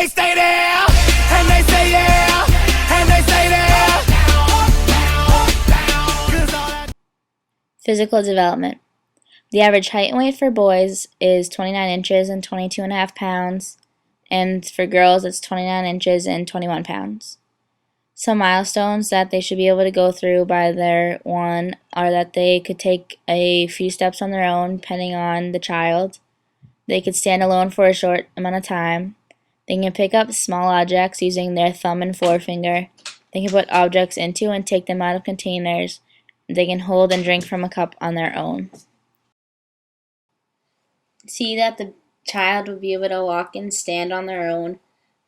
they stay there, and they say yeah, and they stay there. Physical development. The average height and weight for boys is 29 inches and 22.5 pounds, and for girls it's 29 inches and 21 pounds. Some milestones that they should be able to go through by their one are that they could take a few steps on their own depending on the child. They could stand alone for a short amount of time. They can pick up small objects using their thumb and forefinger. They can put objects into and take them out of containers. They can hold and drink from a cup on their own. See that the child will be able to walk and stand on their own,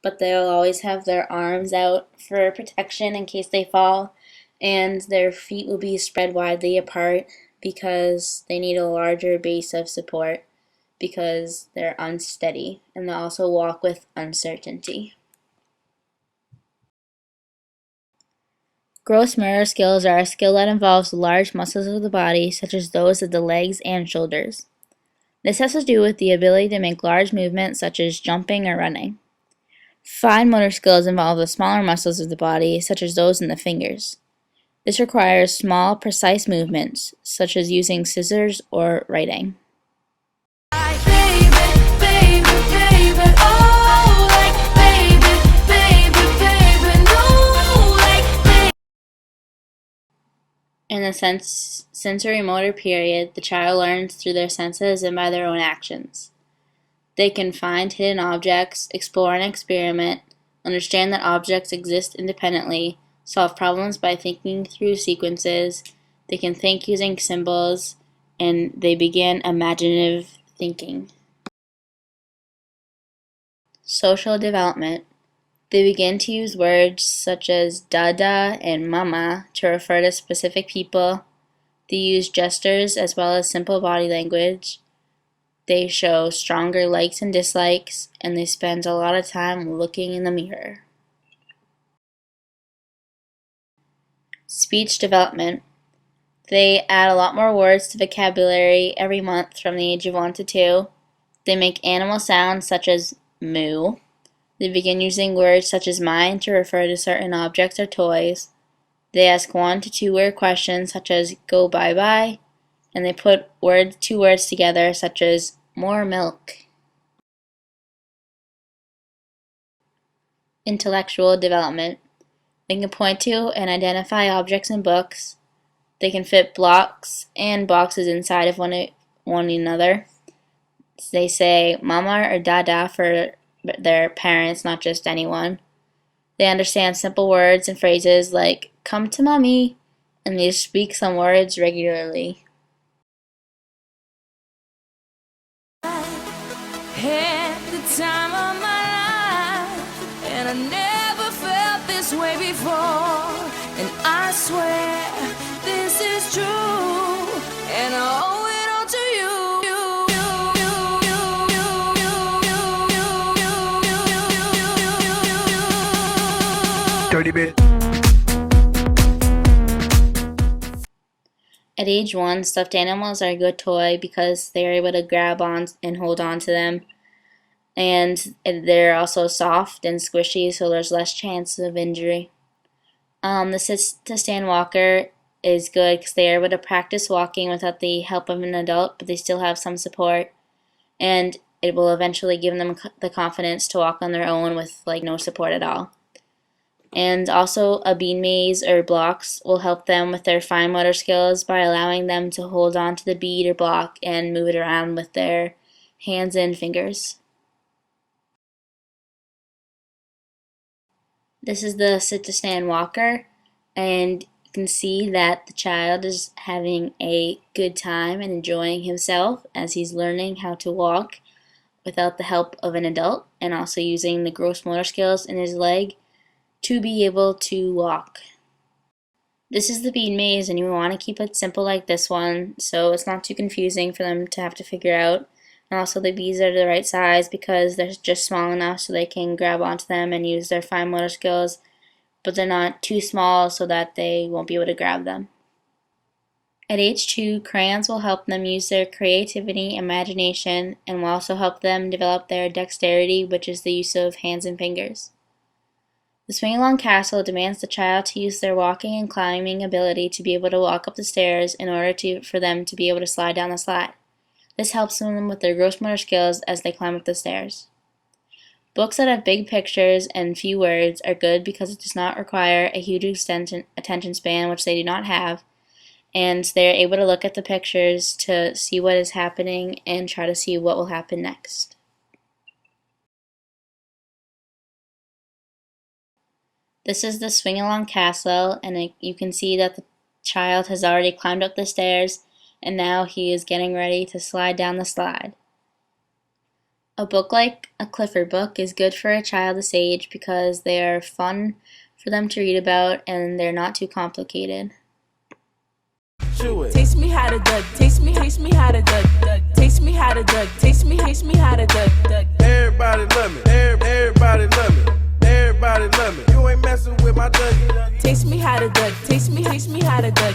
but they'll always have their arms out for protection in case they fall, and their feet will be spread widely apart because they need a larger base of support because they're unsteady, and they'll also walk with uncertainty. Gross motor skills are a skill that involves large muscles of the body, such as those of the legs and shoulders. This has to do with the ability to make large movements, such as jumping or running. Fine motor skills involve the smaller muscles of the body, such as those in the fingers. This requires small, precise movements, such as using scissors or writing. In the sensory motor period, the child learns through their senses and by their own actions. They can find hidden objects, explore and experiment, understand that objects exist independently, solve problems by thinking through sequences, they can think using symbols, and they begin imaginative thinking. Social development. They begin to use words such as dada and mama to refer to specific people. They use gestures as well as simple body language. They show stronger likes and dislikes, and they spend a lot of time looking in the mirror. Speech development. They add a lot more words to vocabulary every month from the age of 1 to 2. They make animal sounds such as moo. They begin using words such as mine to refer to certain objects or toys. They ask 1 to 2 word questions such as go bye bye, and they put two words together such as more milk. Intellectual development. They can point to and identify objects in books. They can fit blocks and boxes inside of one another. They say mama or dada for their parents, not just anyone. They understand simple words and phrases like come to mommy, and they speak some words regularly. Had the time of my life, and I never felt this way before, and I swear this is true, and I owe it all to you. Dirty bit. At age 1, stuffed animals are a good toy because they are able to grab on and hold on to them. And they're also soft and squishy, so there's less chance of injury. The sit-to-stand walker is good because they are able to practice walking without the help of an adult, but they still have some support. And it will eventually give them the confidence to walk on their own with no support at all. And also a bean maze or blocks will help them with their fine motor skills by allowing them to hold on to the bead or block and move it around with their hands and fingers. This is the sit-to-stand walker, and you can see that the child is having a good time and enjoying himself as he's learning how to walk without the help of an adult, and also using the gross motor skills in his leg to be able to walk. This is the bead maze, and you want to keep it simple like this one so it's not too confusing for them to have to figure out. And also the beads are the right size because they're just small enough so they can grab onto them and use their fine motor skills, but they're not too small so that they won't be able to grab them. At age 2, crayons will help them use their creativity, imagination, and will also help them develop their dexterity, which is the use of hands and fingers. The swing-along castle demands the child to use their walking and climbing ability to be able to walk up the stairs in order for them to be able to slide down the slide. This helps them with their gross motor skills as they climb up the stairs. Books that have big pictures and few words are good because it does not require a huge attention span, which they do not have, and they are able to look at the pictures to see what is happening and try to see what will happen next. This is the swing-along castle, and you can see that the child has already climbed up the stairs, and now he is getting ready to slide down the slide. A book like a Clifford book is good for a child this age because they are fun for them to read about and they're not too complicated. Taste me how to duck, taste me how to duck, taste me how to duck, taste me how to duck. Everybody love me, everybody love me, everybody love me. You ain't messing with my Dougie. Taste me how to duck, taste me how to duck.